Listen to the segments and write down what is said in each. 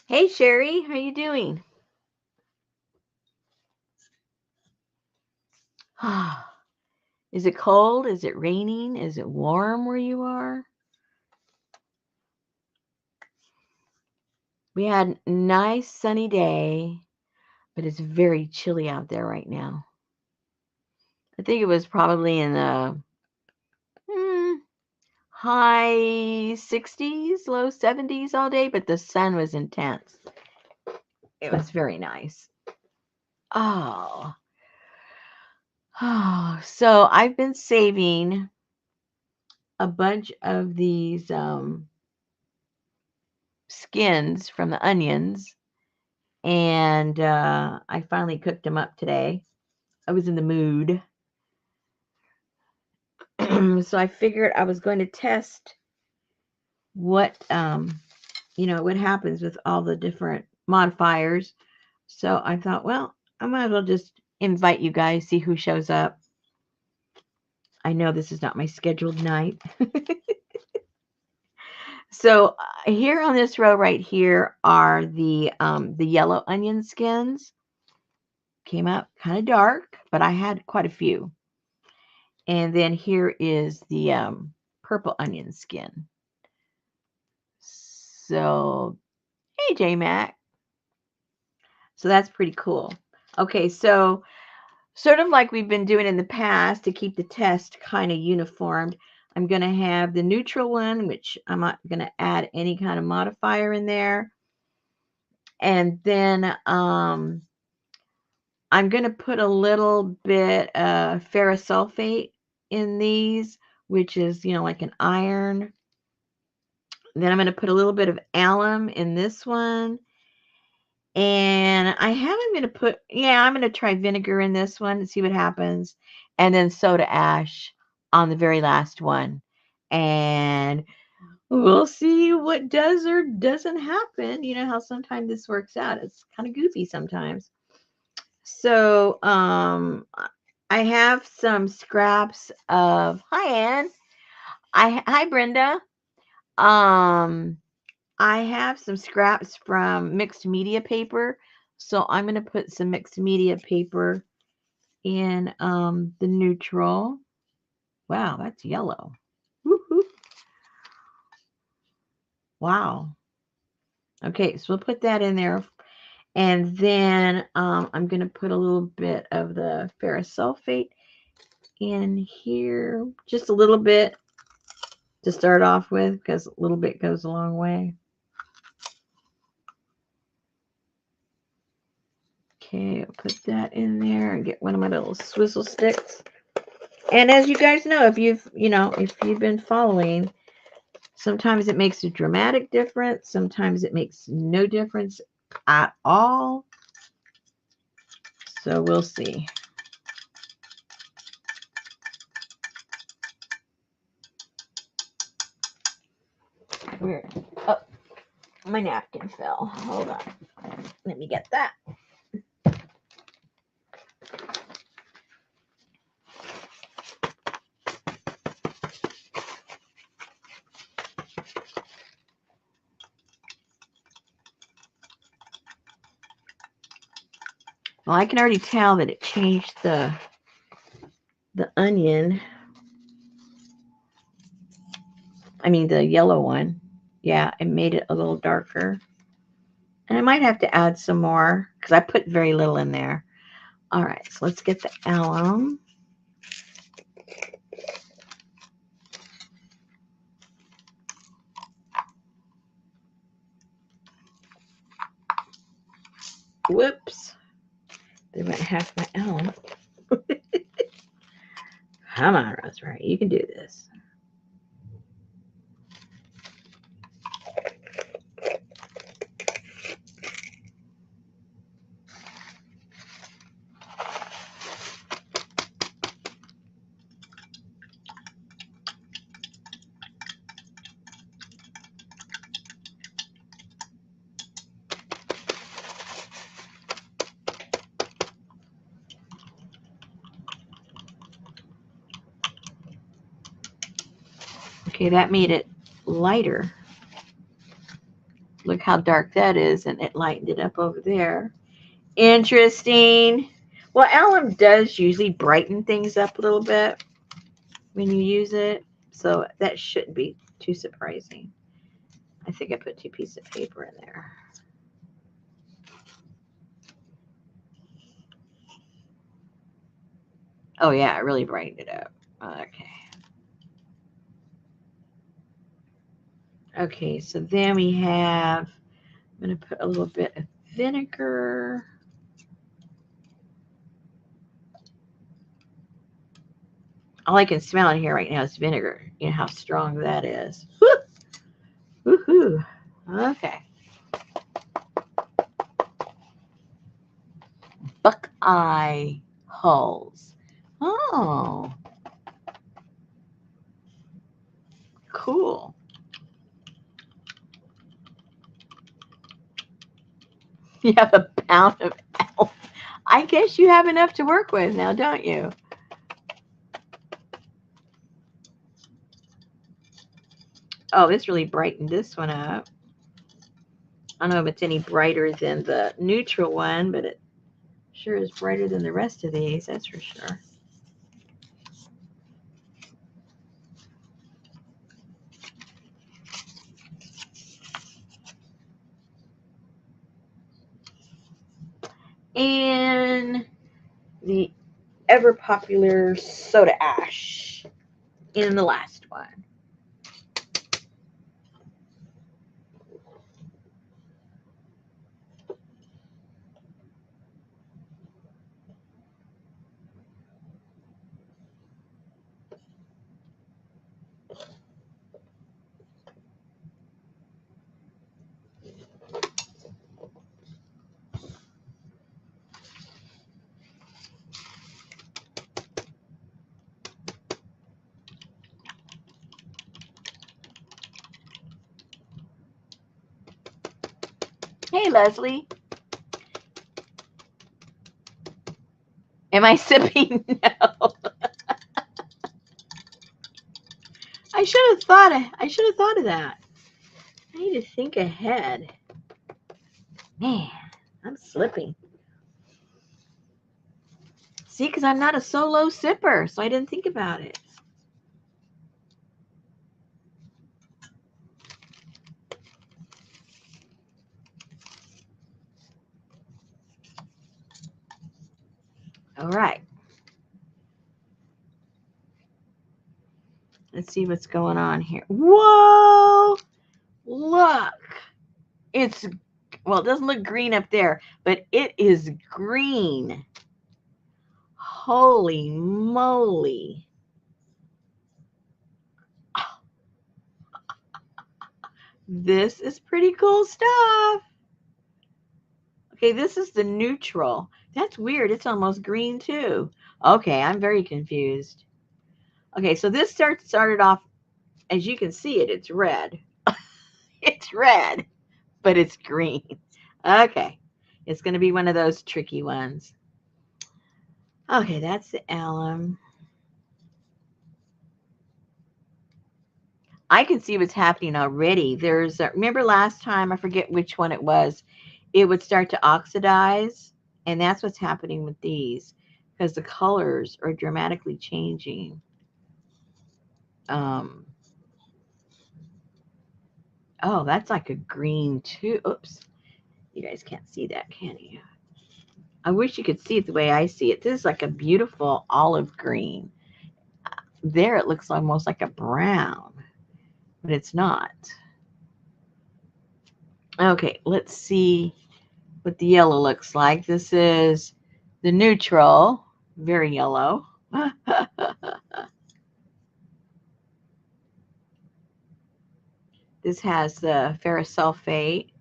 Hey Sherry, how you doing? Is it cold? Is it raining? Is it warm where you are? We had a nice sunny day, but it's very chilly out there right now. I think it was probably in the high 60s, low 70s all day, but the sun was intense. It was very nice. Oh, so I've been saving a bunch of these skins from the onions, and I finally cooked them up today. I was in the mood. So I figured I was going to test what what happens with all the different modifiers. So I thought, well, I might as well just invite you guys, see who shows up. I know this is not my scheduled night. So here on this row right here are the yellow onion skins. Came out kind of dark, but I had quite a few. And then here is the purple onion skin. So, hey, J-Mac. So that's pretty cool. Okay, so sort of like we've been doing in the past to keep the test kind of uniformed, I'm going to have the neutral one, which I'm not going to add any kind of modifier in there. And then I'm going to put a little bit of ferrous sulfate in these, which is, like an iron. Then I'm going to put a little bit of alum in this one. And I'm going to I'm going to try vinegar in this one and see what happens. And then soda ash on the very last one. And we'll see what does or doesn't happen. You know how sometimes this works out. It's kind of goofy sometimes. So, I have some scraps of, hi, Ann. Hi, Brenda. Um, I have some scraps from mixed media paper, so I'm going to put some mixed media paper in the neutral. Wow, that's yellow. Woo-hoo. Wow. Okay, so we'll put that in there. And then I'm going to put a little bit of the ferrous sulfate in here, just a little bit to start off with, because a little bit goes a long way. Okay, I'll put that in there and get one of my little swizzle sticks. And as you guys know, if you've been following, sometimes it makes a dramatic difference. Sometimes it makes no difference at all. So we'll see. Where? Oh, my napkin fell. Hold on. Let me get that. Well, I can already tell that it changed the onion. I mean, the yellow one. Yeah, it made it a little darker. And I might have to add some more because I put very little in there. All right, so let's get the alum. Whoops. They went half my alum. Come on, Rosemary. You can do this. Okay, that made it lighter. Look how dark that is, and it lightened it up over there. Interesting. Well, alum does usually brighten things up a little bit when you use it, so that shouldn't be too surprising. I think I put 2 pieces of paper in there. Oh yeah, I really brightened it up. Okay. Okay, so then we have, I'm going to put a little bit of vinegar. All I can smell in here right now is vinegar. You know how strong that is. Woohoo. Okay. Buckeye hulls. Oh, cool. You have a pound of elf. I guess you have enough to work with now, don't you? Oh, this really brightened this one up. I don't know if it's any brighter than the neutral one, but it sure is brighter than the rest of these, that's for sure. And the ever popular soda ash in the last one. Hey, Leslie. Am I sipping? No. I should have thought of that. I need to think ahead. Man, I'm slipping. See, because I'm not a solo sipper, so I didn't think about it. All right. Let's see what's going on here. Whoa! Look. It's, well, it doesn't look green up there, but it is green. Holy moly. This is pretty cool stuff. Okay, this is the neutral. That's weird. It's almost green too. Okay, I'm very confused. Okay, so this started off, as you can see it, it's red. It's red, but it's green. Okay, it's going to be one of those tricky ones. Okay, that's the alum. I can see what's happening already. There's, remember last time, I forget which one it was, it would start to oxidize, and that's what's happening with these, because the colors are dramatically changing. Oh, that's like a green too. Oops. You guys can't see that, can you? I wish you could see it the way I see it. This is like a beautiful olive green. There it looks almost like a brown, but it's not. Okay, let's see what the yellow looks like. This is the neutral, very yellow. This has the ferrous sulfate.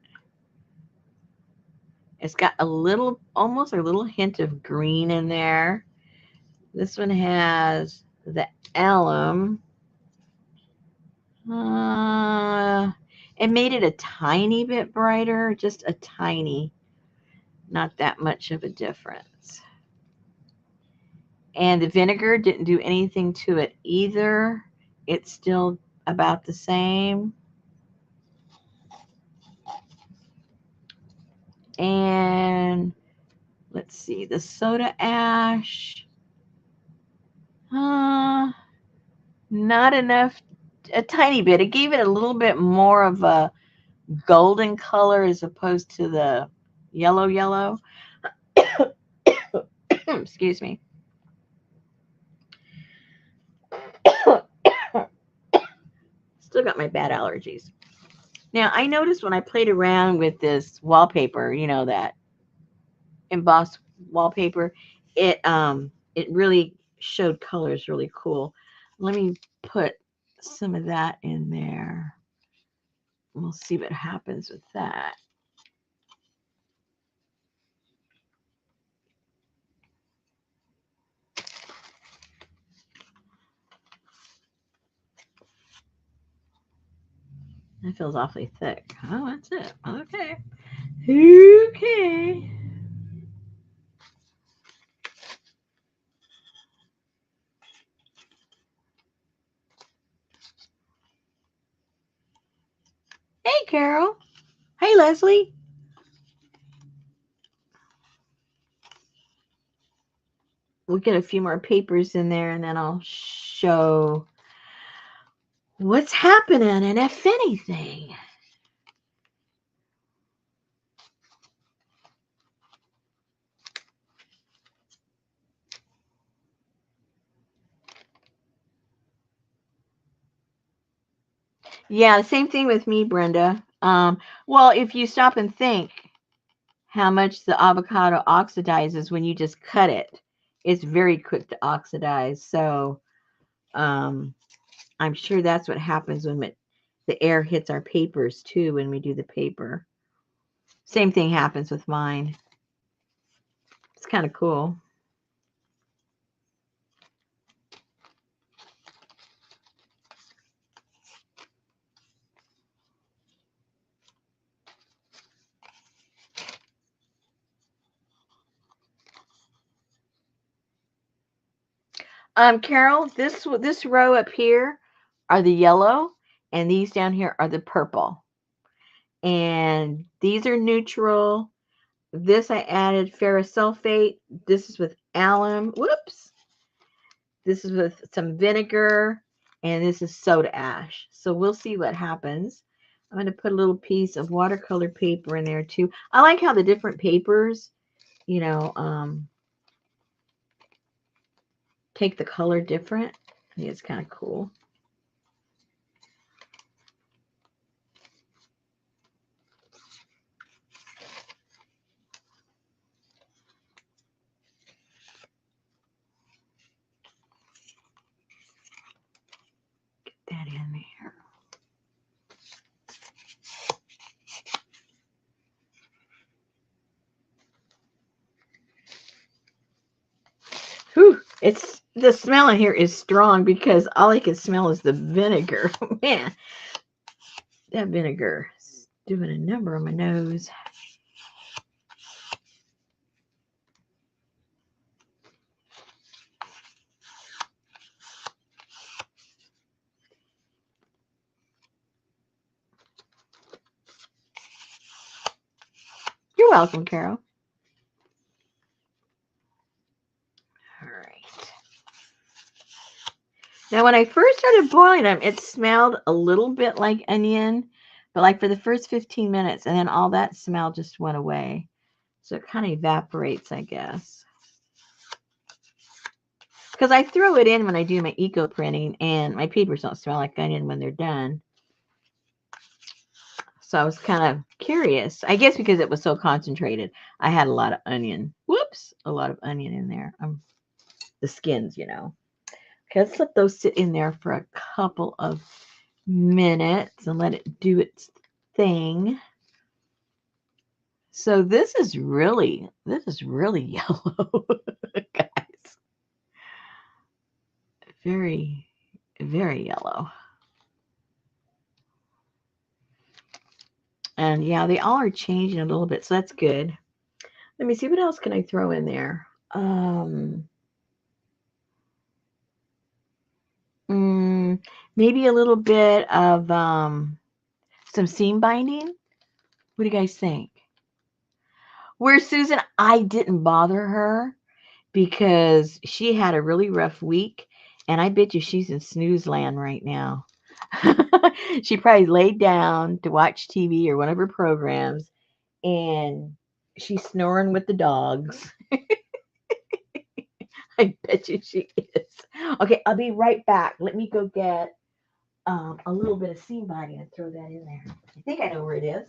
It's got a little, almost a little hint of green in there. This one has the alum. It made it a tiny bit brighter, just a tiny, not that much of a difference. And the vinegar didn't do anything to it either. It's still about the same. And let's see, the soda ash. Not enough, a tiny bit. It gave it a little bit more of a golden color as opposed to the yellow. Excuse me. Still got my bad allergies. Now, I noticed when I played around with this wallpaper, that embossed wallpaper, it really showed colors really cool. Let me put some of that in there. We'll see what happens with that. That feels awfully thick. Oh, that's it. Okay. Okay. Hey, Carol. Hey, Leslie. We'll get a few more papers in there, and then I'll show what's happening and if anything. Yeah, same thing with me, Brenda. Well, if you stop and think how much the avocado oxidizes when you just cut it, it's very quick to oxidize. So I'm sure that's what happens when the air hits our papers too when we do the paper. Same thing happens with mine. It's kind of cool. Carol, this row up here are the yellow, and these down here are the purple. And these are neutral. This I added ferrous sulfate. This is with alum. Whoops. This is with some vinegar, and this is soda ash. So we'll see what happens. I'm going to put a little piece of watercolor paper in there too. I like how the different papers, take the color different. I think it's kind of cool. Get that in there. Whew, the smell in here is strong because all I can smell is the vinegar. Man, that vinegar is doing a number on my nose. You're welcome, Carol. All right. Now, when I first started boiling them, it smelled a little bit like onion, but like for the first 15 minutes, and then all that smell just went away. So it kind of evaporates, I guess. Because I throw it in when I do my eco printing, and my papers don't smell like onion when they're done. So I was kind of curious. I guess because it was so concentrated, I had a lot of onion. Whoops, a lot of onion in there. The skins, Okay, let's let those sit in there for a couple of minutes and let it do its thing. So this is really yellow, guys. Very, very yellow. And yeah, they all are changing a little bit, so that's good. Let me see, what else can I throw in there? Maybe a little bit of some seam binding. What do you guys think? Where Susan, I didn't bother her because she had a really rough week, and I bet you she's in snooze land right now. She probably laid down to watch TV or one of her programs, and she's snoring with the dogs. I bet you she is. Okay, I'll be right back. Let me go get a little bit of seam binding and throw that in there. I think I know where it is.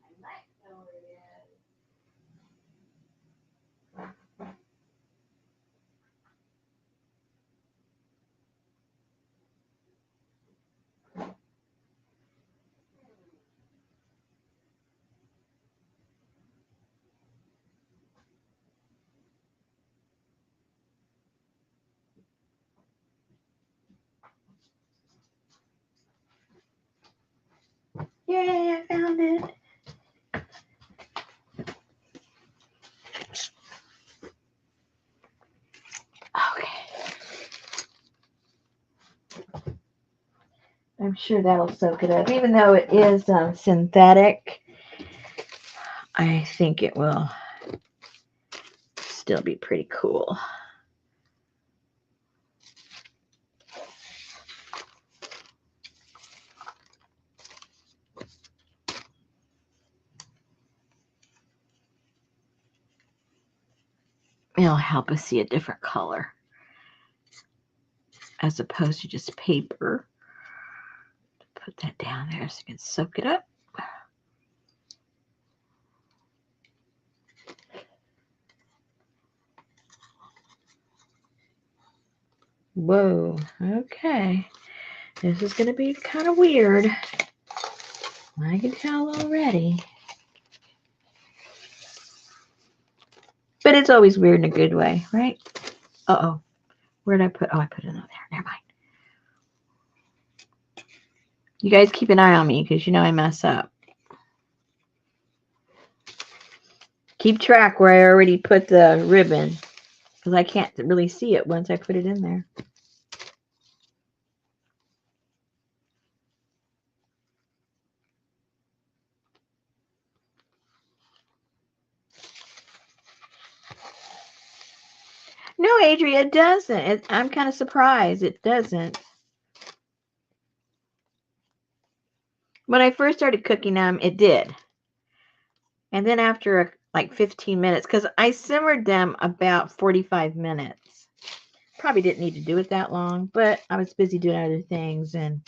I might know where it is. Yay, I found it. Okay. I'm sure that'll soak it up. Even though it is synthetic, I think it will still be pretty cool. It'll help us see a different color as opposed to just paper. Put that down there so you can soak it up. Whoa, okay. This is going to be kind of weird. I can tell already. But it's always weird in a good way, right? Uh-oh. Where did I put? Oh, I put it over there. Never mind. You guys keep an eye on me because you know I mess up. Keep track where I already put the ribbon because I can't really see it once I put it in there. No, Adria, it doesn't. I'm kind of surprised it doesn't. When I first started cooking them, it did. And then after like 15 minutes, because I simmered them about 45 minutes. Probably didn't need to do it that long, but I was busy doing other things and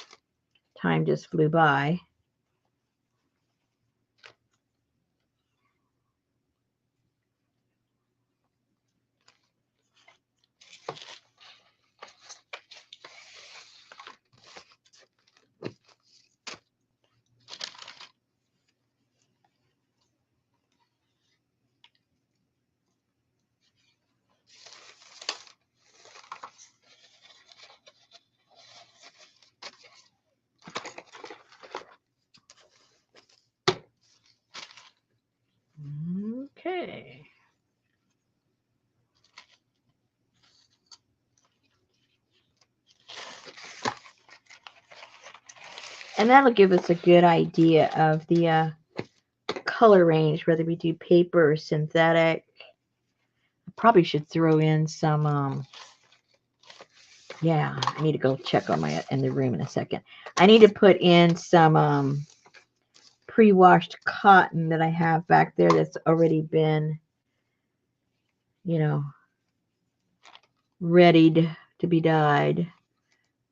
time just flew by. Okay. And that'll give us a good idea of the color range, whether we do paper or synthetic. I probably should throw in some, yeah, I need to go check on my in the room in a second. I need to put in some pre-washed cotton that I have back there that's already been, you know, ready to be dyed.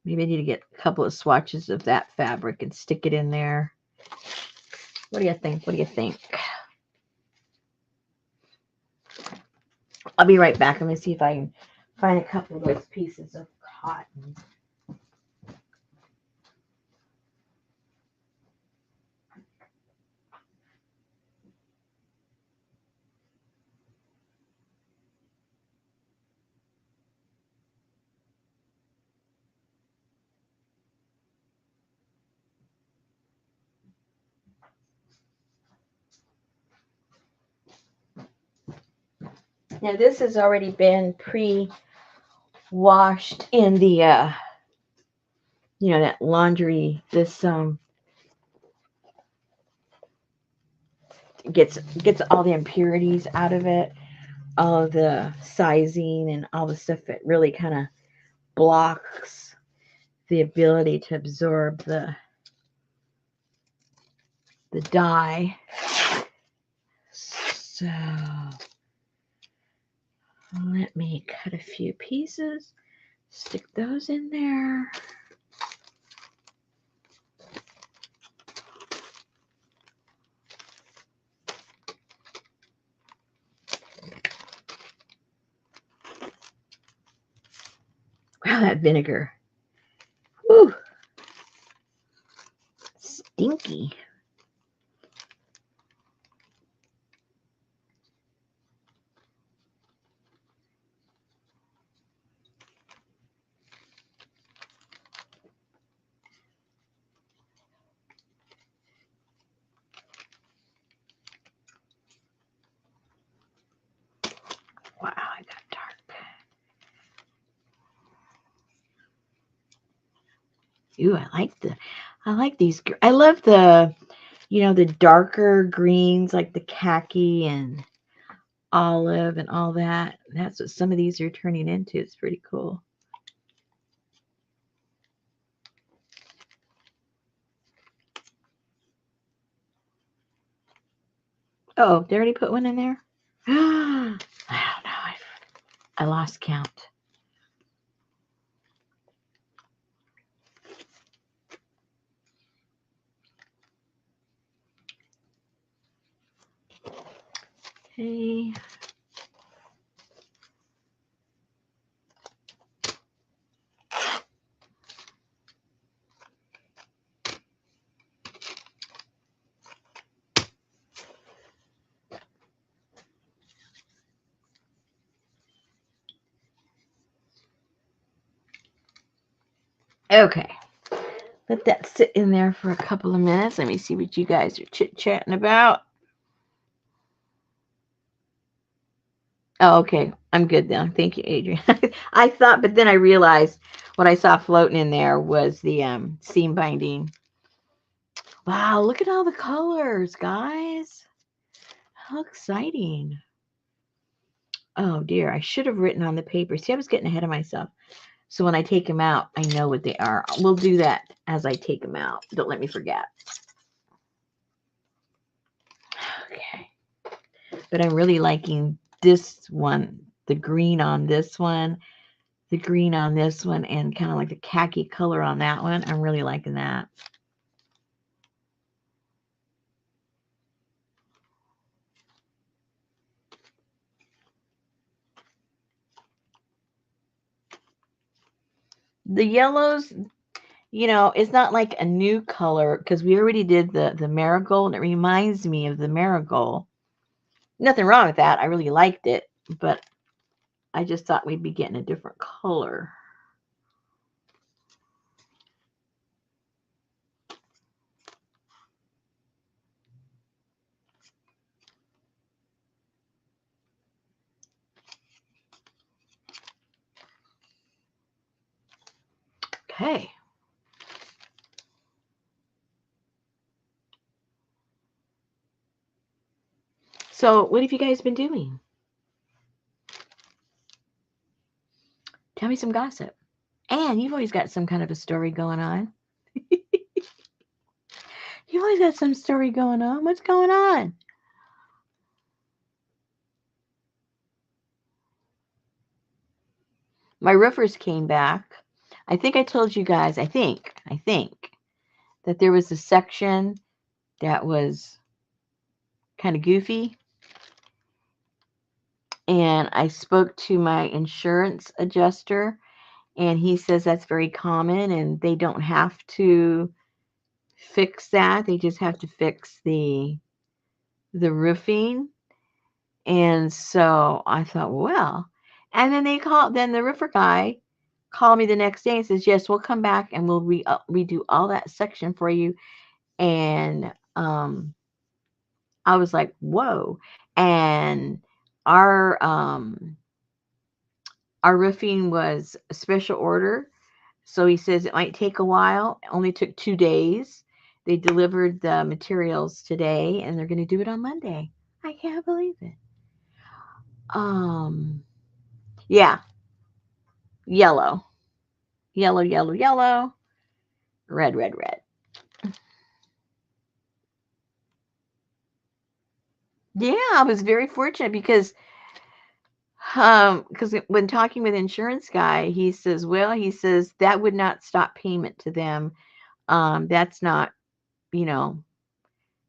Maybe I need to get a couple of swatches of that fabric and stick it in there. What do you think? What do you think? I'll be right back. Let me see if I can find a couple of those pieces of cotton. Now this has already been pre-washed washed in the that laundry. This gets all the impurities out of it, all of the sizing and all the stuff that really kind of blocks the ability to absorb the dye. So let me cut a few pieces, stick those in there. Wow, that vinegar. Whew. Stinky. Wow, I got dark. Ooh, I like these. I love the darker greens like the khaki and olive and all that. That's what some of these are turning into. It's pretty cool. Oh, did I already put one in there? I don't know. I lost count. Okay. Okay. Let that sit in there for a couple of minutes. Let me see what you guys are chit-chatting about. Oh, okay. I'm good now. Thank you, Adrian. I thought, but then I realized what I saw floating in there was the seam binding. Wow, look at all the colors, guys. How exciting. Oh, dear. I should have written on the paper. See, I was getting ahead of myself. So when I take them out, I know what they are. We'll do that as I take them out. Don't let me forget. Okay. But I'm really liking this one, the green on this one, the green on this one, and kind of like the khaki color on that one. I'm really liking that. The yellows, it's not like a new color because we already did the marigold, and it reminds me of the marigold. Nothing wrong with that. I really liked it, but I just thought we'd be getting a different color. Okay. So what have you guys been doing? Tell me some gossip. And you've always got some kind of a story going on. You always got some story going on. What's going on? My roofers came back. I think I told you guys, I think that there was a section that was kind of goofy. And I spoke to my insurance adjuster, and he says that's very common and they don't have to fix that. They just have to fix the roofing. And so I thought, well, and then then the roofer guy called me the next day and says, yes, we'll come back and we'll redo all that section for you. And I was like, whoa. And our our roofing was a special order. So he says it might take a while. It only took 2 days. They delivered the materials today and they're going to do it on Monday. I can't believe it. Yeah, yellow, yellow, yellow, yellow, red, red, red. Yeah, I was very fortunate because when talking with insurance guy, he says, well, he says that would not stop payment to them. That's not, you know,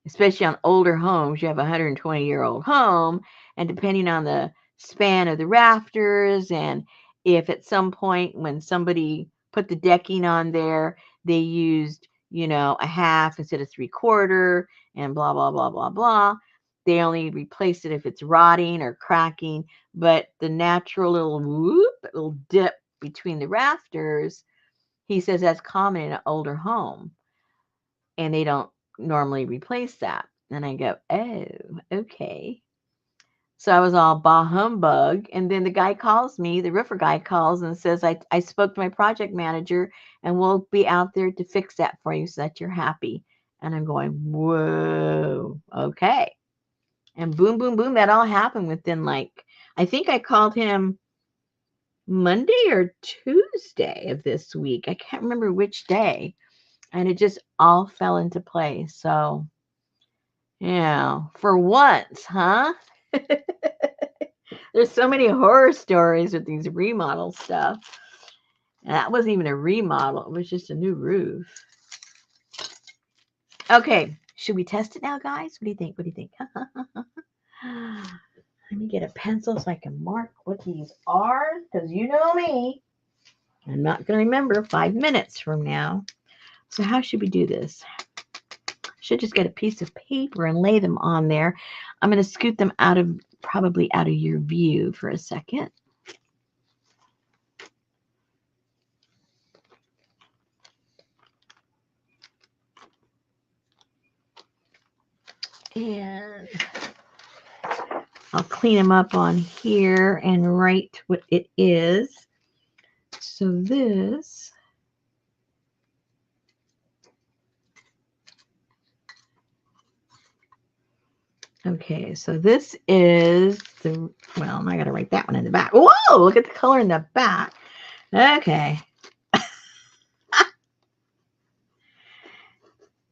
especially on older homes. You have a 120-year-old home, and depending on the span of the rafters, and if at some point when somebody put the decking on there, they used, a half instead of three-quarter, and blah, blah, blah, blah, blah. They only replace it if it's rotting or cracking, but the natural little whoop, little dip between the rafters, he says that's common in an older home, and they don't normally replace that. And I go, oh, okay. So I was all bah humbug. And then the guy calls me, the roofer guy calls and says, I spoke to my project manager and we'll be out there to fix that for you so that you're happy. And I'm going, whoa, okay. And boom, boom, boom, that all happened within I think I called him Monday or Tuesday of this week. I can't remember which day. And it just all fell into place. So, yeah, for once, huh? There's so many horror stories with these remodel stuff. And that wasn't even a remodel, it was just a new roof. Okay, should we test it now, guys? What do you think? What do you think? Let me get a pencil so I can mark what these are, because you know me. I'm not going to remember 5 minutes from now. So how should we do this? Should just get a piece of paper and lay them on there. I'm going to scoot them probably out of your view for a second. And I'll clean them up on here and write what it is. So this okay, so this is well, I got to write that one in the back. Whoa, look at the color in the back. Okay.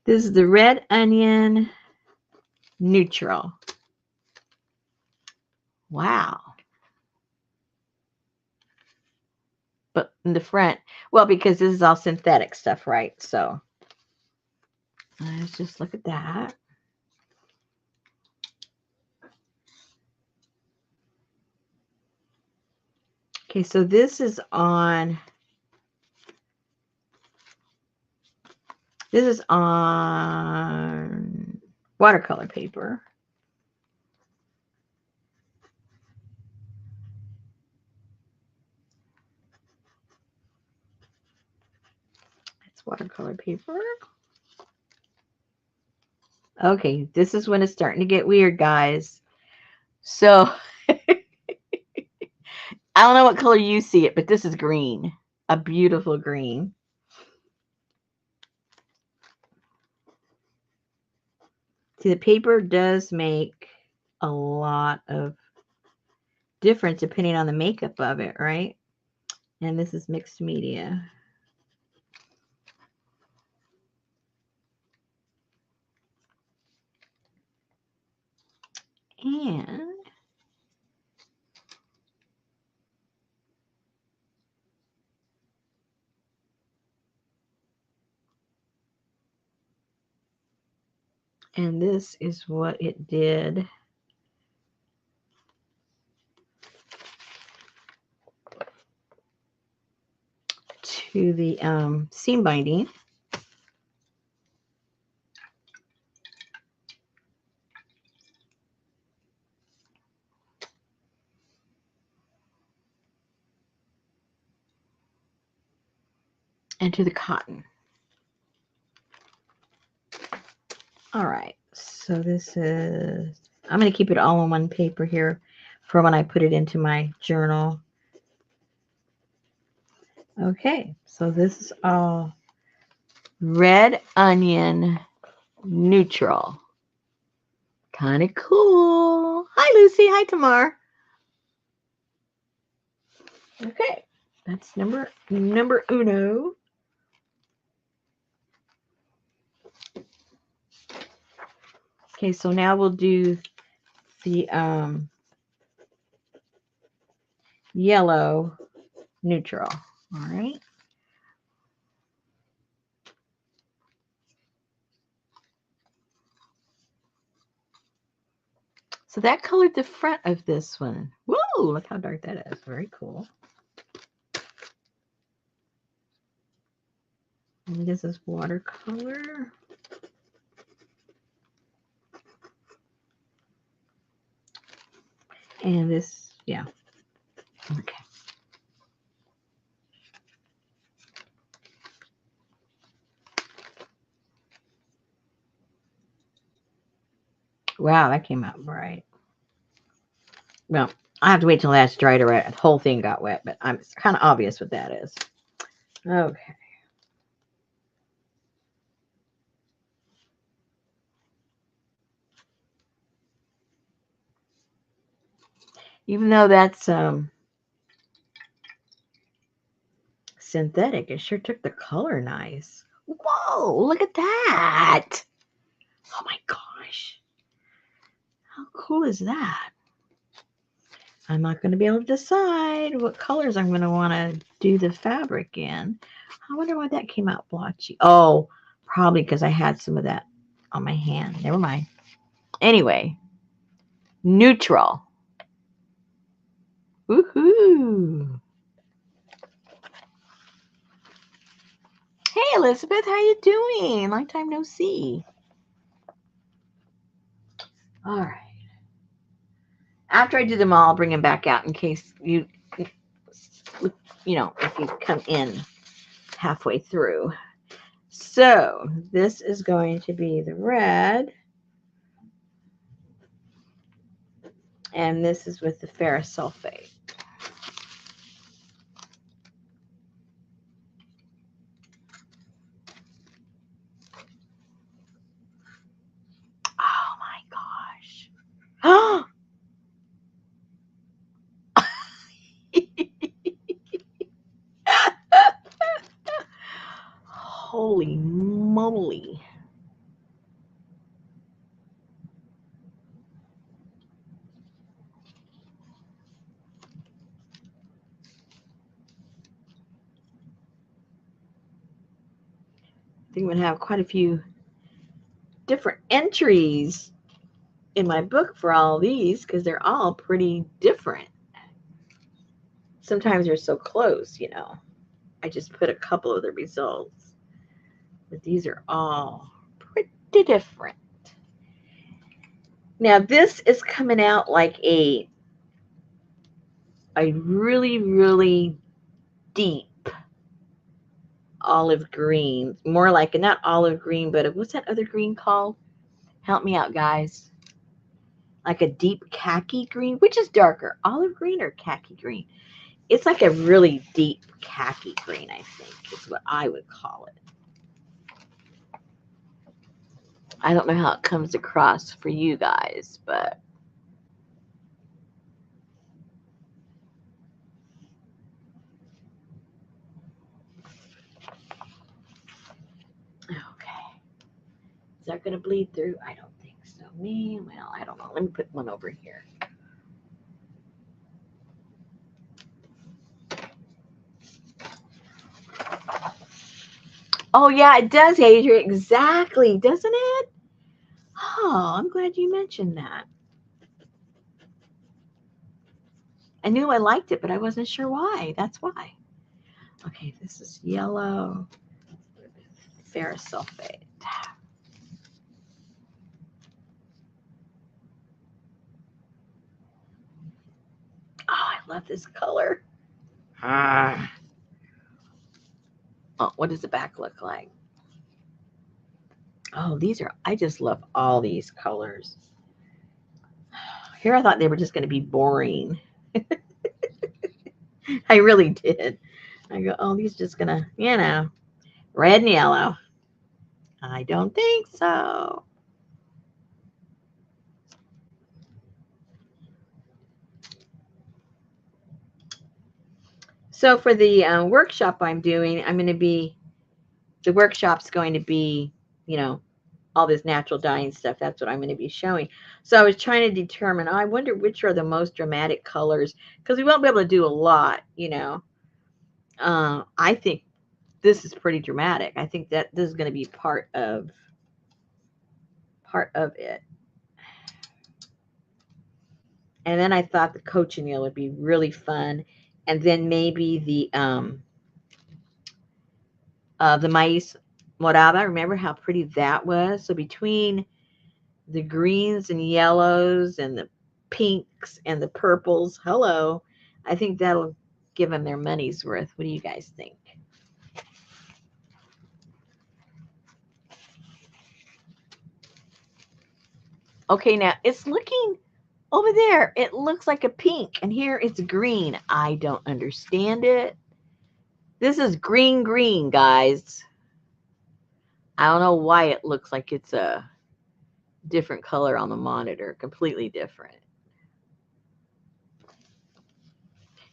This is the red onion neutral. Wow. But in the front, well, because this is all synthetic stuff, right? So let's just look at that. Okay, so this is on watercolor paper. It's watercolor paper. Okay, this is when it's starting to get weird, guys. So I don't know what color you see it, but this is green. A beautiful green. See, the paper does make a lot of difference depending on the makeup of it, right? And this is mixed media. And this is what it did to the seam binding. And to the cotton. All right, so this is, I'm going to keep it all on one paper here for when I put it into my journal. Okay, so this is all red onion neutral. Kind of cool. Hi, Lucy. Hi, Tamar. Okay, that's number uno. Okay, so now we'll do the yellow neutral. All right. So that colored the front of this one. Whoa, look how dark that is. Very cool. And this is watercolor. And this, yeah. Okay. Wow, that came out bright. Well, I have to wait till that's dried or the whole thing got wet, but it's kind of obvious what that is. Okay. Even though that's synthetic, it sure took the color nice. Whoa, look at that. Oh my gosh. How cool is that? I'm not going to be able to decide what colors I'm going to want to do the fabric in. I wonder why that came out blotchy. Oh, probably because I had some of that on my hand. Never mind. Anyway, neutral. Woohoo! Hey, Elizabeth, how you doing? Long time no see. All right. After I do them all, I'll bring them back out in case you know, if you come in halfway through. So this is going to be the red. And this is with the ferrous sulfate. Oh my gosh. Holy moly. I think I'm going to have quite a few different entries in my book for all these because they're all pretty different. Sometimes they're so close, you know. I just put a couple of the results. But these are all pretty different. Now this is coming out like a really, really deep olive green. More like, not olive green, but what's that other green called? Help me out, guys. Like a deep khaki green, which is darker, olive green or khaki green? It's like a really deep khaki green, I think, is what I would call it. I don't know how it comes across for you guys, but okay. Is that going to bleed through? I don't think so. Well, I don't know. Let me put one over here. Oh, yeah, it does, Adrian. Exactly, doesn't it? Oh, I'm glad you mentioned that. I knew I liked it, but I wasn't sure why. That's why. Okay, this is yellow ferrous sulfate. Oh, I love this color. Oh, what does the back look like? Oh, I just love all these colors. Here I thought they were just going to be boring. I really did. I go, oh, these just gonna, you know, red and yellow. I don't think so. So for the workshop I'm doing, the workshop's going to be, you know, all this natural dyeing stuff. That's what I'm going to be showing. So I was trying to determine, I wonder which are the most dramatic colors, because we won't be able to do a lot, you know. I think this is pretty dramatic. I think that this is going to be part of it. And then I thought the cochineal would be really fun. And then maybe the maíz morada. Remember how pretty that was? So between the greens and yellows and the pinks and the purples, hello, I think that'll give them their money's worth. What do you guys think? Okay, now it's looking over there. It looks like a pink, and here it's green. I don't understand it. This is green, guys. I don't know why it looks like it's a different color on the monitor, completely different.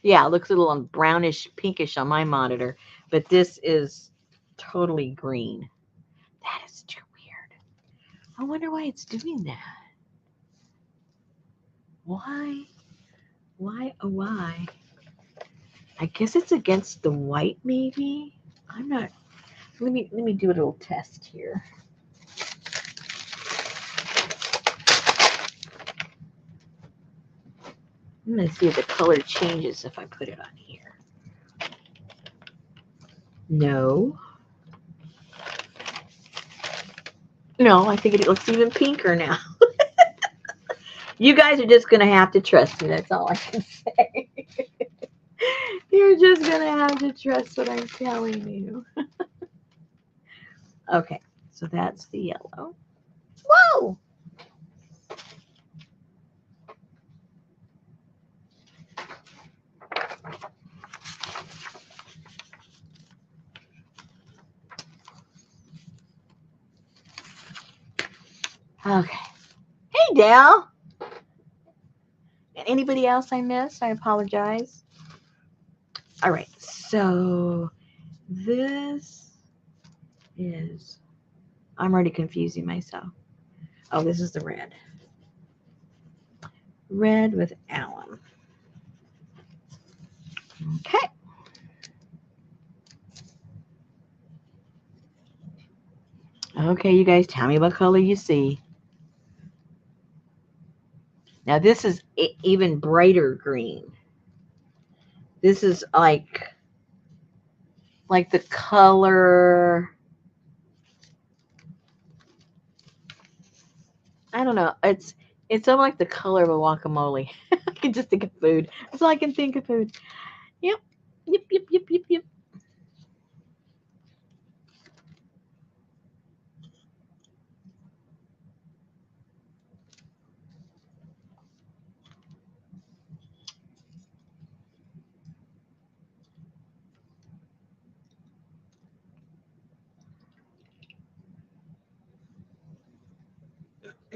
Yeah, it looks a little brownish, pinkish on my monitor, but this is totally green. That is too weird. I wonder why it's doing that. Why? Why, oh why? I guess it's against the white, maybe? I'm not. Let me do a little test here. I'm going to see if the color changes if I put it on here. No. No, I think it looks even pinker now. You guys are just going to have to trust me. That's all I can say. You're just going to have to trust what I'm telling you. Okay, so that's the yellow. Whoa! Okay. Hey, Dale. Anybody else I missed? I apologize. All right, so this is, I'm already confusing myself. Oh, this is the red. Red with alum. Okay. Okay, you guys tell me what color you see. Now this is even brighter green. This is like the color, I don't know. It's almost like the color of a guacamole. I can just think of food. That's all I can think of food. Yep. Yep, yep, yep, yep, yep.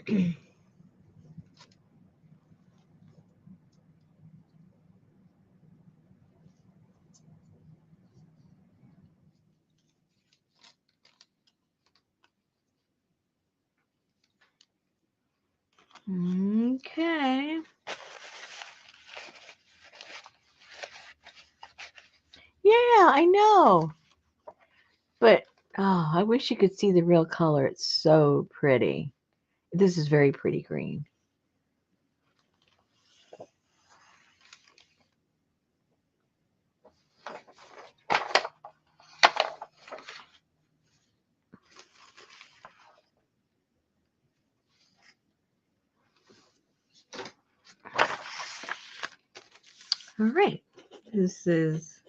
Okay. Yeah, I know. But oh, I wish you could see the real color. It's so pretty. This is very pretty green. All right. This is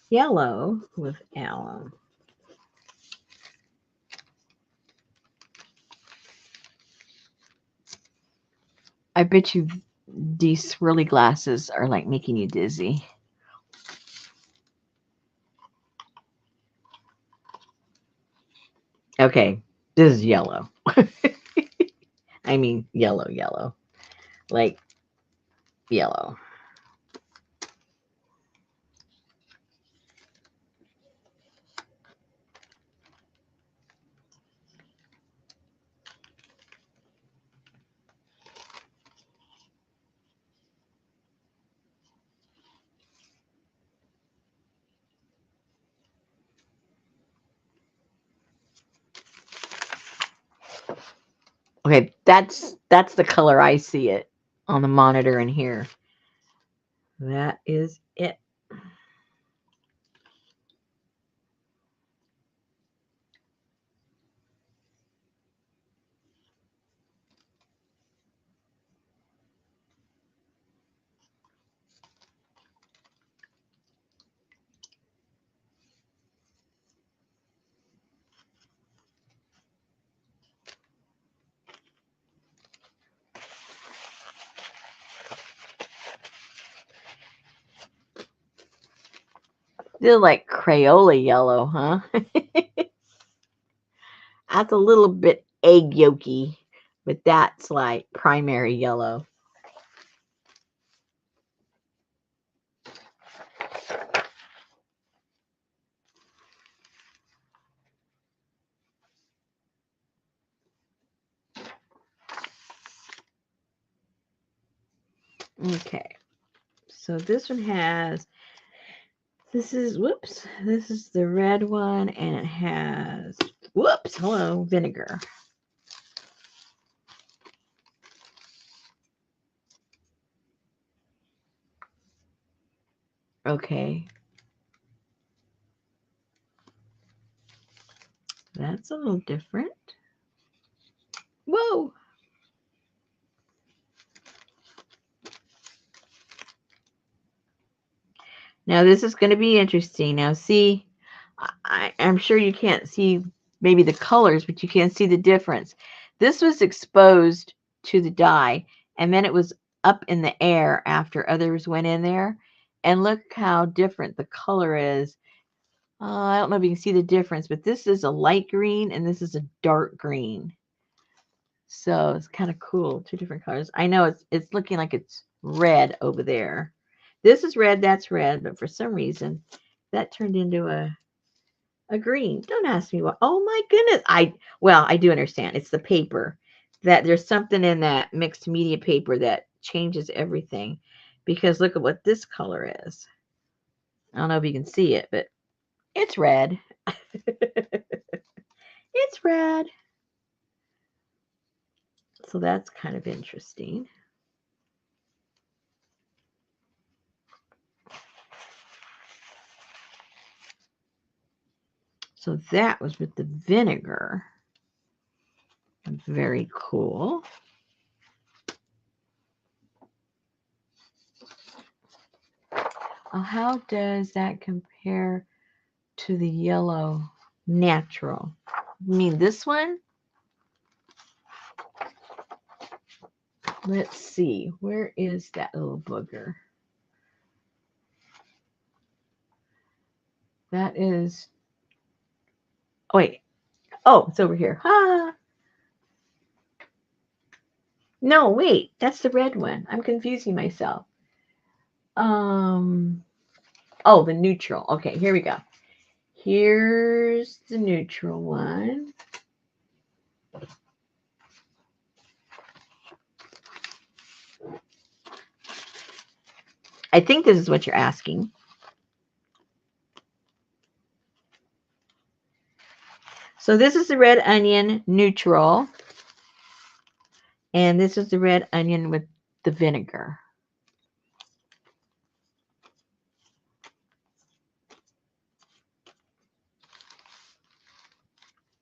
yellow with alum. I bet you these swirly glasses are like making you dizzy. Okay, this is yellow. I mean yellow, yellow. Like yellow. Okay, that's the color I see it on the monitor in here. That is it. They're like Crayola yellow, huh? That's a little bit egg yolky, but that's like primary yellow. Okay, so this one has, this is, whoops, this is the red one, and it has, whoops, hello, vinegar. Okay. That's a little different. Whoa. Now this is going to be interesting. Now see, I'm sure you can't see maybe the colors, but you can see the difference. This was exposed to the dye, and then it was up in the air after others went in there. And look how different the color is. I don't know if you can see the difference, but this is a light green and this is a dark green. So it's kind of cool, two different colors. I know it's looking like it's red over there. This is red, that's red, but for some reason that turned into a green. Don't ask me why. Oh my goodness. I do understand. It's the paper. That there's something in that mixed media paper that changes everything. Because look at what this color is. I don't know if you can see it, but it's red. It's red. So that's kind of interesting. So that was with the vinegar. Very cool. How does that compare to the yellow natural? You mean this one? Let's see. Where is that little booger? That is. Oh, wait. Oh, it's over here. Ah. No, wait. That's the red one. I'm confusing myself. Oh, the neutral. Okay, here we go. Here's the neutral one. I think this is what you're asking. So this is the red onion neutral. And this is the red onion with the vinegar.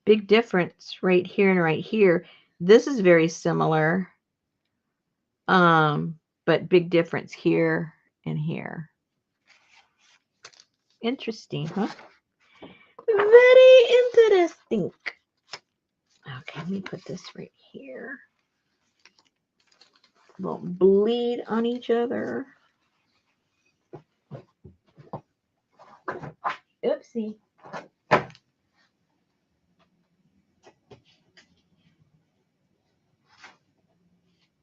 Big difference right here and right here. This is very similar. But big difference here and here. Interesting, huh? Very interesting. Okay, let me put this right here. Won't bleed on each other. Oopsie.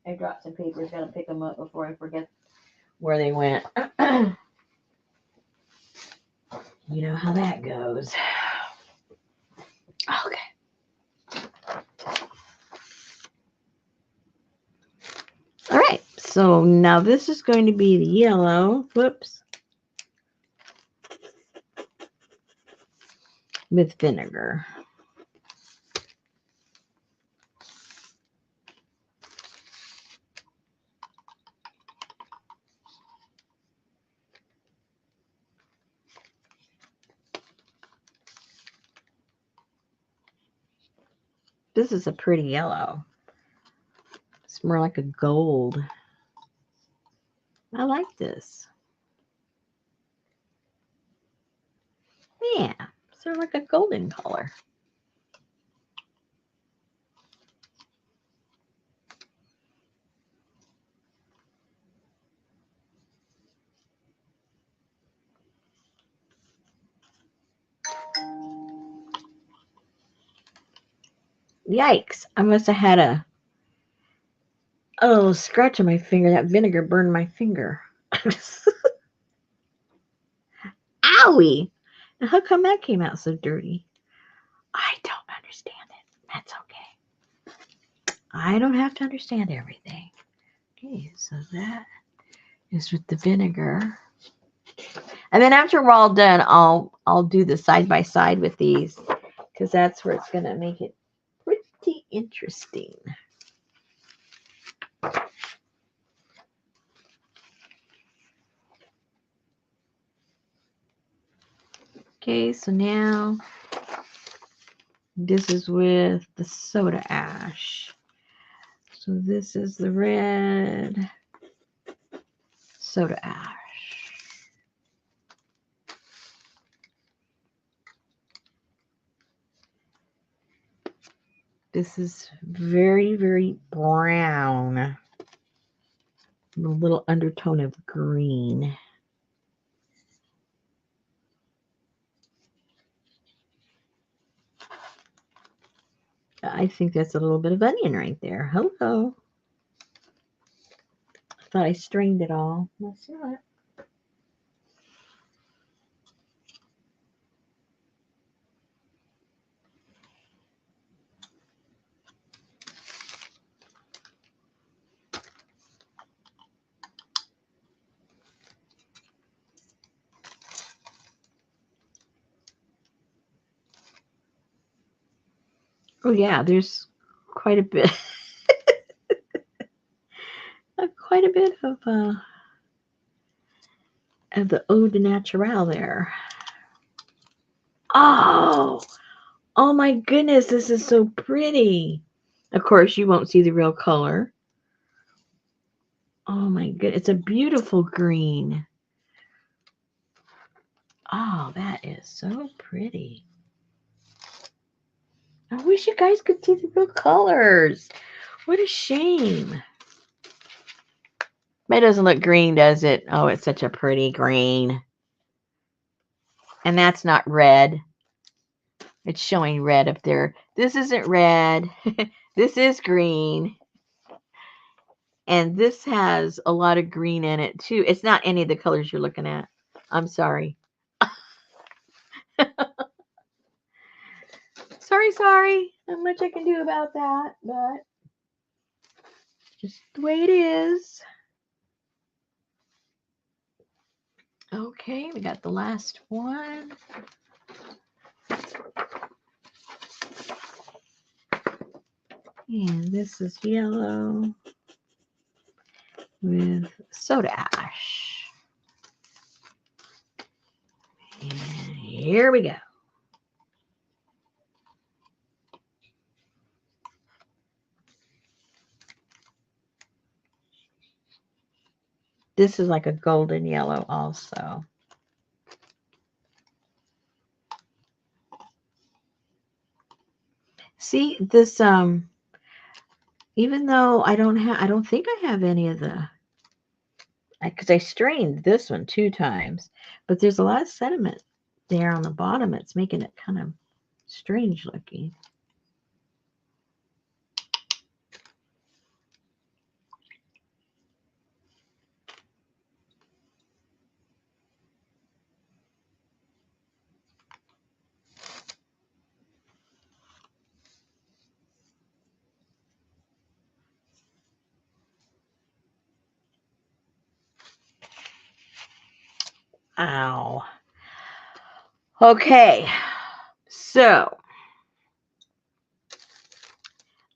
I dropped some papers. Gotta pick them up before I forget where they went. You know how that goes. Okay. All right. So now this is going to be the yellow. Whoops. With vinegar. This is a pretty yellow. It's more like a gold. I like this. Yeah, sort of like a golden color. Yikes, I must have had a little scratch on my finger. That vinegar burned my finger. Owie! Now, how come that came out so dirty? I don't understand it. That's okay. I don't have to understand everything. Okay, so that is with the vinegar. And then after we're all done, I'll do the side by side with these, because that's where it's gonna make it pretty interesting. Okay, so now this is with the soda ash. So this is the red soda ash. This is very, very brown. A little undertone of green. I think that's a little bit of onion right there. Hello. I thought I strained it all. Let's see what. Oh yeah, there's quite a bit. Quite a bit of the eau de naturel there. Oh my goodness, this is so pretty. Of course, you won't see the real color. Oh my goodness, it's a beautiful green. Oh, that is so pretty. I wish you guys could see the real colors. What a shame. It doesn't look green, does it? Oh, it's such a pretty green. And that's not red. It's showing red up there. This isn't red. This is green. And this has a lot of green in it, too. It's not any of the colors you're looking at. I'm sorry. Sorry. Not much I can do about that, but just the way it is. Okay, we got the last one. And this is yellow with soda ash. And here we go. This is like a golden yellow also. See this, even though I don't think I have any of the, because I strained this one 2 times, but there's a lot of sediment there on the bottom. It's making it kind of strange looking. Ow. Okay. So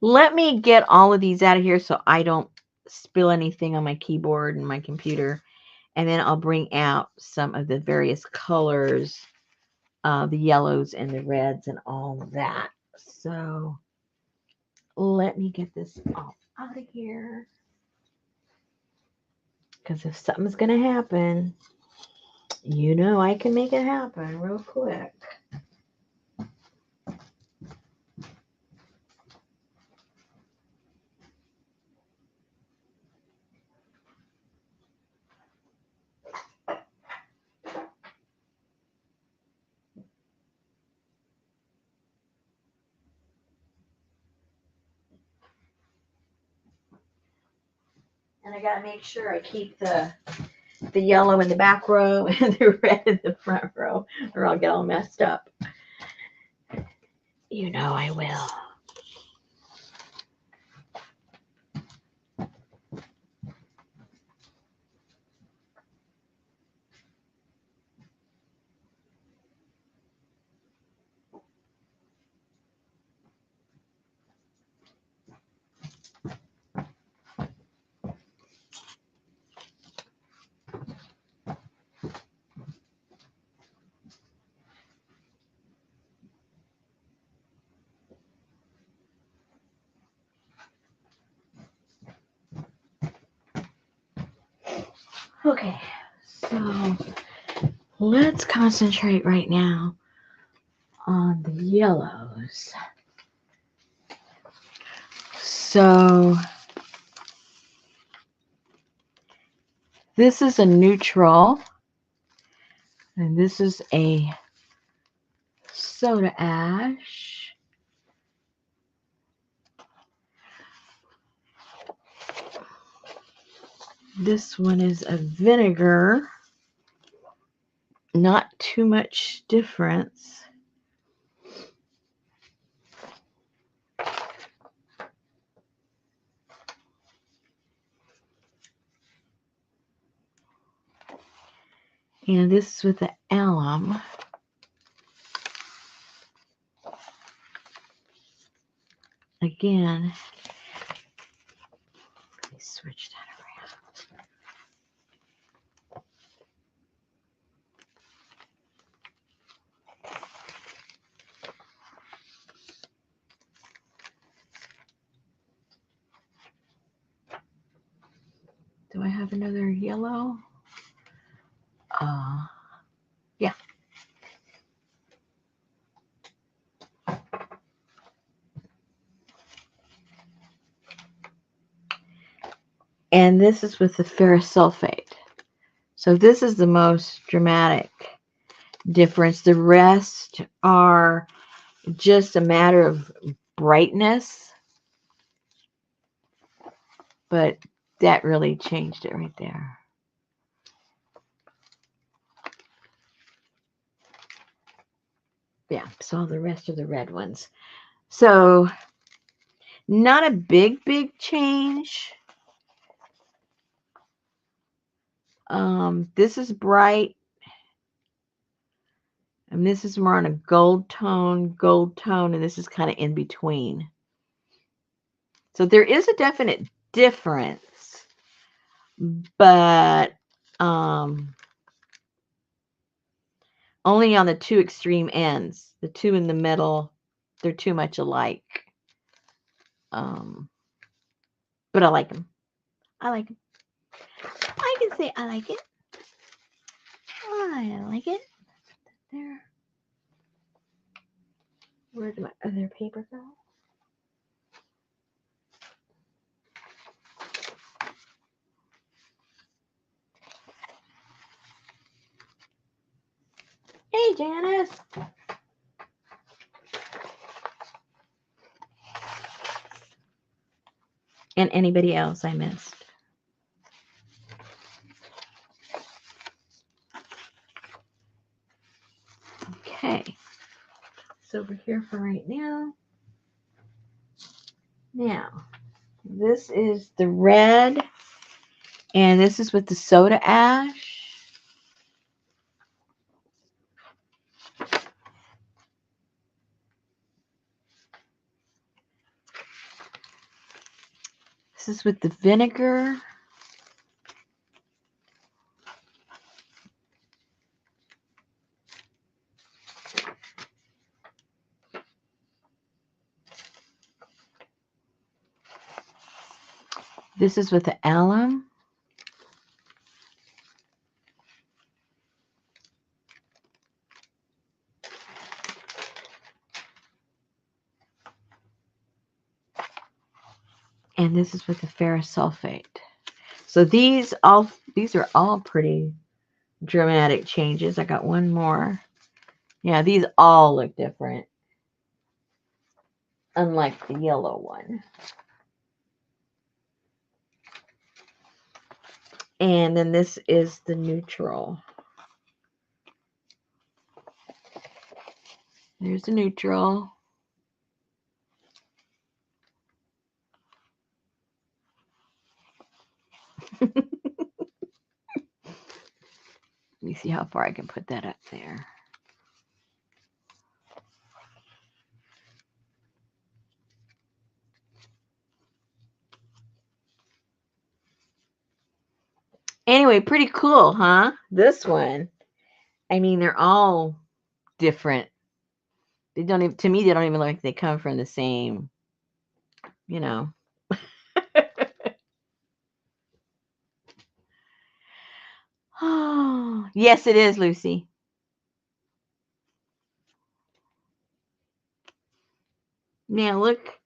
let me get all of these out of here so I don't spill anything on my keyboard and my computer. And then I'll bring out some of the various colors, the yellows and the reds and all of that. So let me get this all out of here. Because if something's going to happen, you know I can make it happen real quick. And I got to make sure I keep the yellow in the back row and the red in the front row, or I'll get all messed up. You know I will. Okay, so let's concentrate right now on the yellows. So this is a neutral, and this is a soda ash. This one is a vinegar. Not too much difference. And this is with the alum. Again, let me switch that around. Do I have another yellow? Yeah. And this is with the ferrous sulfate. So this is the most dramatic difference. The rest are just a matter of brightness, but that really changed it right there. Yeah, so the rest are the red ones. So not a big change. This is bright, and this is more on a gold tone, and this is kind of in between. So there is a definite difference, but only on the two extreme ends. The two in the middle, they're too much alike. But I like them. I like them. I can say I like it. I like it. There. Where did my other paper go? Hey, Janice. And anybody else I missed. Okay. It's over here for right now. Now, this is the red, and this is with the soda ash. This is with the vinegar. This is with the alum. And this is with the ferrous sulfate. So these are all pretty dramatic changes. I got one more. Yeah, these all look different. Unlike the yellow one. And then this is the neutral. There's the neutral. Let me see how far I can put that up there. Anyway, pretty cool, huh? This one. I mean, they're all different. They don't even, to me, they don't even look like they come from the same, you know. Oh, yes, it is, Lucy. Now look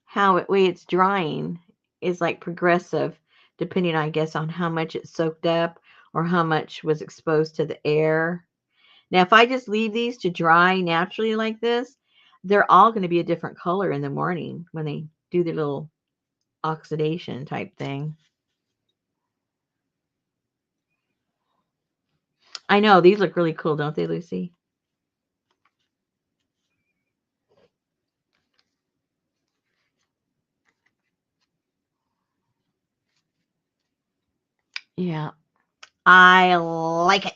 how way it's drying is like progressive, depending, I guess, on how much it soaked up or how much was exposed to the air. Now, if I just leave these to dry naturally like this, they're all going to be a different color in the morning when they do their little oxidation type thing. I know, these look really cool, don't they, Lucy? Yeah, I like it.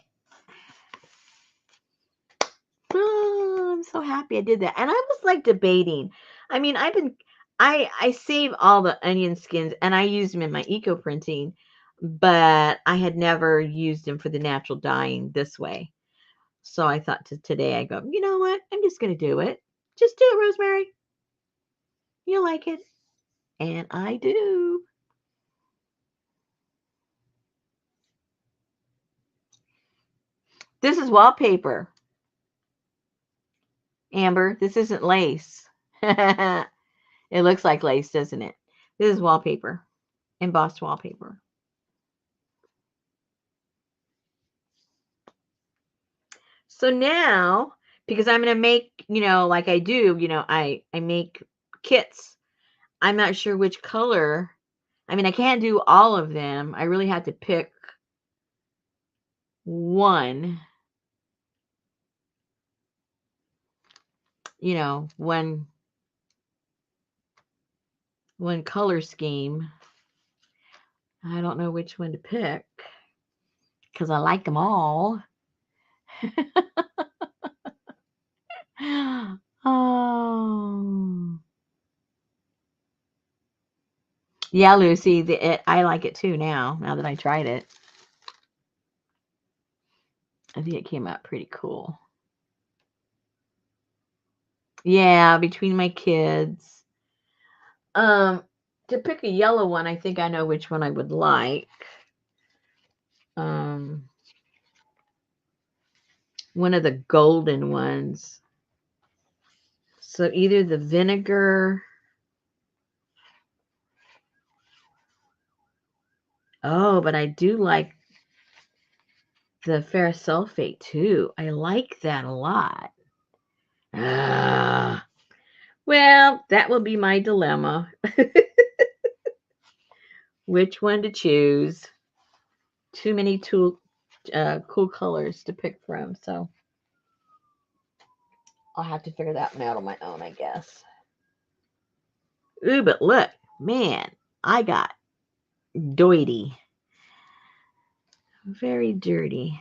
Oh, I'm so happy I did that. And I was like debating. I mean, I save all the onion skins and I use them in my eco printing, but I had never used them for the natural dyeing this way. So I thought today I go, you know what? I'm just gonna do it. Just do it, Rosemary. You'll like it. And I do. This is wallpaper. Amber, this isn't lace. It looks like lace, doesn't it? This is wallpaper. Embossed wallpaper. So now, because I'm going to make, like I do, I make kits. I'm not sure which color. I mean, I can't do all of them. I really had to pick one, one color scheme. I don't know which one to pick because I like them all. Oh. Yeah, Lucy, I like it too now that I tried it. I think it came out pretty cool. Yeah, between my kids. To pick a yellow one, I think I know which one I would like. One of the golden ones. So either the vinegar. Oh, but I do like the ferrous sulfate too. I like that a lot. Ah. Well, that will be my dilemma. Which one to choose? Too many cool colors to pick from, so I'll have to figure that one out on my own, I guess. Ooh, but look, man, I got dirty. Very dirty.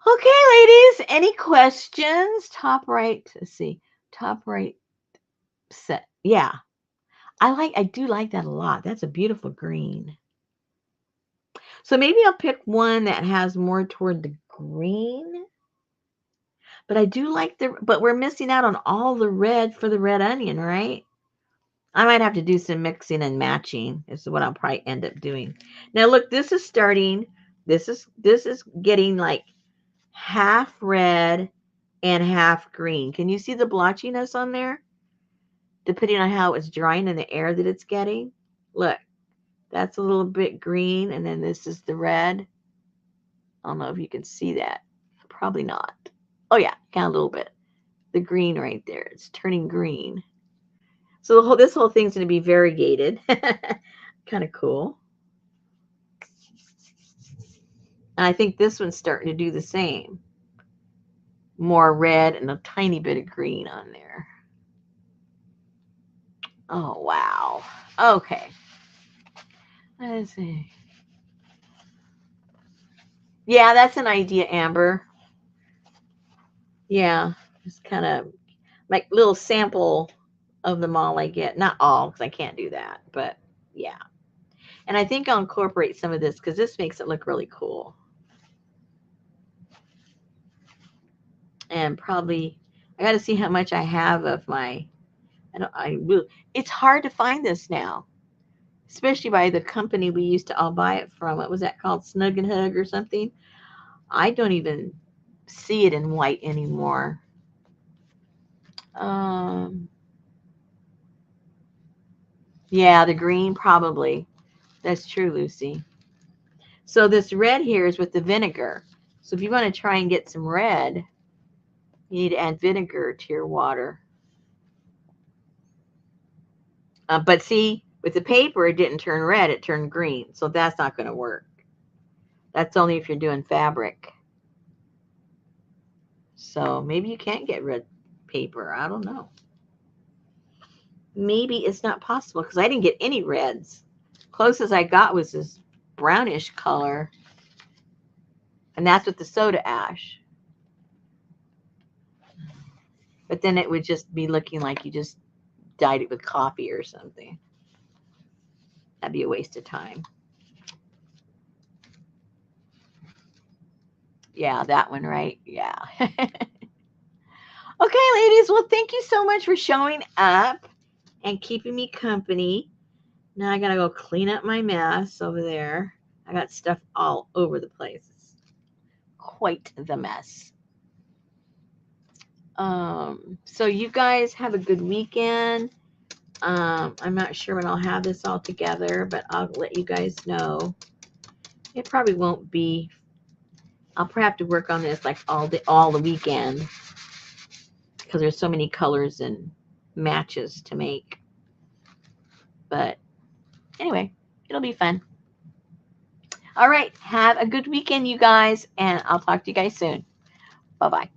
Okay, ladies, any questions? Top right, let's see. Top right set. Yeah. I do like that a lot. That's a beautiful green. So maybe I'll pick one that has more toward the green. But I do like but we're missing out on all the red for the red onion, right? I might have to do some mixing and matching. This is what I'll probably end up doing. Now look, this is starting, this is getting like half red and half green. Can you see the blotchiness on there? Depending on how it's drying and the air that it's getting. Look, that's a little bit green, and then this is the red. I don't know if you can see that. Probably not. Oh yeah, kind of a little bit. The green right there. It's turning green. So this whole thing's going to be variegated. Kind of cool. And I think this one's starting to do the same. More red and a tiny bit of green on there. Oh, wow. Okay. Let's see. Yeah, that's an idea, Amber. Yeah, just kind of like little sample of them all I get. Not all, because I can't do that, but yeah. And I think I'll incorporate some of this because this makes it look really cool. And probably, I got to see how much I have of my, it's hard to find this now, especially by the company we used to all buy it from. What was that called? Snug and Hug or something? I don't even see it in white anymore. Yeah, the green probably. That's true, Lucy. So this red here is with the vinegar. So if you want to try and get some red, you need to add vinegar to your water. But see, with the paper, it didn't turn red, it turned green. So that's not going to work. That's only if you're doing fabric. So maybe you can't get red paper. I don't know. Maybe it's not possible because I didn't get any reds. Closest I got was this brownish color. And that's with the soda ash. But then it would just be looking like you just dyed it with coffee or something. That'd be a waste of time. Yeah, that one, right? Yeah. Okay, ladies. Well, thank you so much for showing up and keeping me company. Now I got to go clean up my mess over there. I got stuff all over the place. It's quite the mess. So you guys have a good weekend. I'm not sure when I'll have this all together, but I'll let you guys know. It probably won't be. I'll probably have to work on this like all the weekend because there's so many colors and matches to make. But anyway, it'll be fun. All right, have a good weekend, you guys, and I'll talk to you guys soon. Bye-bye.